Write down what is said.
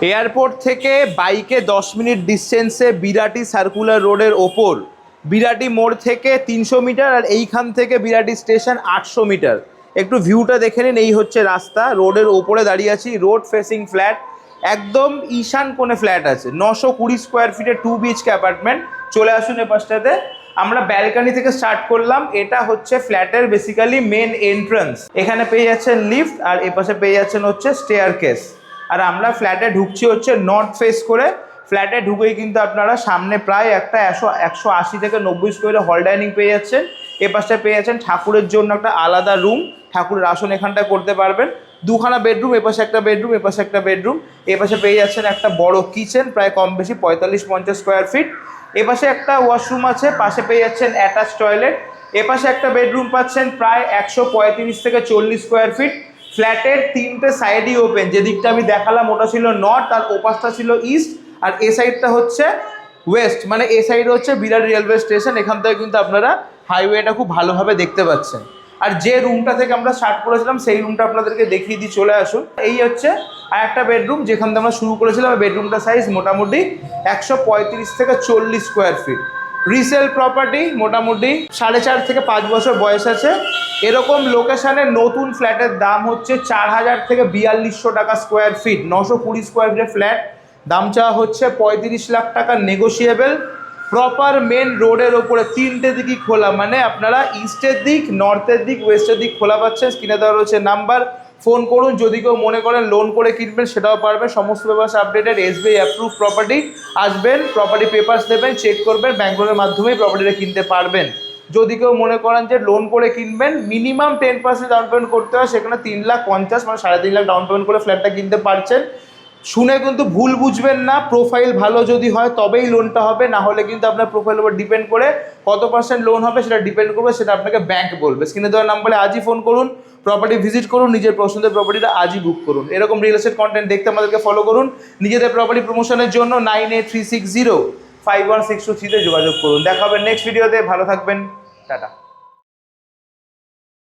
Airport থেকে বাইকে 10 minute ডিস্টেন্সে Birati circular রোডের ওপর, বিরাটি মোড় থেকে 300 মিটার, আর এইখান থেকে বিরাটি স্টেশন 800 মিটার। একটু ভিউটা দেখে নিন। এই হচ্ছে রাস্তা, রোডের ওপরে দাঁড়িয়ে আছি, রোড ফেসিং ফ্ল্যাট, একদম ঈশান কোণে ফ্ল্যাট আছে, 920 স্কোয়ার ফিটের 2 BHK অ্যাপার্টমেন্ট। চলে আসুন এ পাশটাতে। আমরা ব্যালকনি থেকে স্টার্ট করলাম। এটা হচ্ছে ফ্ল্যাটের বেসিক্যালি মেন এন্ট্রান্স। এখানে পেয়ে যাচ্ছেন লিফট, আর এ পাশে পেয়ে যাচ্ছেন হচ্ছে স্টেয়ার কেস। আর আমরা ফ্ল্যাটে ঢুকছি হচ্ছে নর্থ ফেস করে। ফ্ল্যাটে ঢুকেই কিন্তু আপনারা সামনে প্রায় একটা 180 থেকে 90 স্কোয়ারের হল ডাইনিং পেয়ে যাচ্ছেন। এ পাশটায় পেয়ে যাচ্ছেন ঠাকুরের জন্য একটা আলাদা রুম, ঠাকুরের আসন এখানটায় করতে পারবেন। দুখানা বেডরুম, এ পাশে একটা বেডরুম, এ পাশে একটা বেডরুম। এ পাশে পেয়ে যাচ্ছেন একটা বড় কিচেন, প্রায় কম বেশি 45-50 স্কোয়ার ফিট। এ পাশে একটা ওয়াশরুম আছে, পাশে পেয়ে যাচ্ছেন অ্যাটাচ টয়লেট। এ পাশে একটা বেডরুম পাচ্ছেন প্রায় 135 থেকে 40 স্কোয়ার ফিট। ফ্ল্যাটের 3টে সাইডই ওপেন। যে দিকটা আমি দেখালাম ওটা ছিল নর্থ, আর ওপাশটা ছিল ইস্ট, আর এ সাইডটা হচ্ছে ওয়েস্ট। মানে এ সাইড হচ্ছে বিরাট রেলওয়ে স্টেশন। এখান থেকে কিন্তু আপনারা হাইওয়েটা খুব ভালোভাবে দেখতে পাচ্ছেন। আর যে রুমটা থেকে আমরা স্টার্ট করেছিলাম সেই রুমটা আপনাদেরকে দেখিয়ে দিয়ে চলে আসুন। এই হচ্ছে আর একটা বেডরুম যেখান থেকে আমরা শুরু করেছিলাম। বেডরুমটা সাইজ মোটামুটি 135 থেকে 40 স্কোয়ার ফিট। রিসেল প্রপার্টি, মোটামুটি 4.5 থেকে 5 বছর বয়স আছে। এরকম লোকেশনে নতুন ফ্ল্যাটের দাম হচ্ছে 4000 থেকে 4200 টাকা স্কোয়ার ফিট। 920 স্কোয়ার ফিটের ফ্ল্যাট, দাম চাওয়া হচ্ছে 35 লাখ টাকা, নেগোশিয়েবল। প্রপার মেন রোডের ওপরে 3টে দিকই খোলা, মানে আপনারা ইস্টের দিক, নর্থের দিক, ওয়েস্টের দিক খোলা পাচ্ছেন। স্ক্রিনে দেওয়া রয়েছে নাম্বার, ফোন করুন। যদি কেউ মনে করেন লোন করে কিনবেন সেটাও পারবেন। সমস্ত ব্যবস্থা আপডেটেড, SBI অ্যাপ্রুভ প্রপার্টি। আসবেন, প্রপার্টি পেপারস দেবেন, চেক করবেন, ব্যাঙ্ক মাধ্যমেই প্রপার্টিটা কিনতে পারবেন। যদি কেউ মনে করেন যে লোন করে কিনবেন, মিনিমাম 10% ডাউন পেমেন্ট করতে হয়, সেখানে 3,50,000 মানে 3.5 লাখ ডাউন পেমেন্ট করে ফ্ল্যাটটা কিনতে পারছেন। শুনে কিন্তু ভুল বুঝবেন না, প্রোফাইল ভালো যদি হয় তবেই লোনটা হবে, না হলে কিন্তু আপনার প্রোফাইলের উপর ডিপেন্ড করে কত পার্সেন্ট লোন হবে সেটা ডিপেন্ড করবে, সেটা আপনাকে ব্যাংক বলবে। স্ক্রিনে দেওয়া নাম্বারে আজই ফোন করুন, প্রপার্টি ভিজিট করুন, নিজের পছন্দের প্রপার্টিটা আজই বুক করুন। এরকম রিয়েল এস্টেট কন্টেন্ট দেখতে আমাদেরকে ফলো করুন। নিজেদের প্রপার্টি প্রমোশনের জন্য 9836051623 যোগাযোগ করুন। দেখা হবে নেক্সট ভিডিওতে। ভালো থাকবেন, টাটা।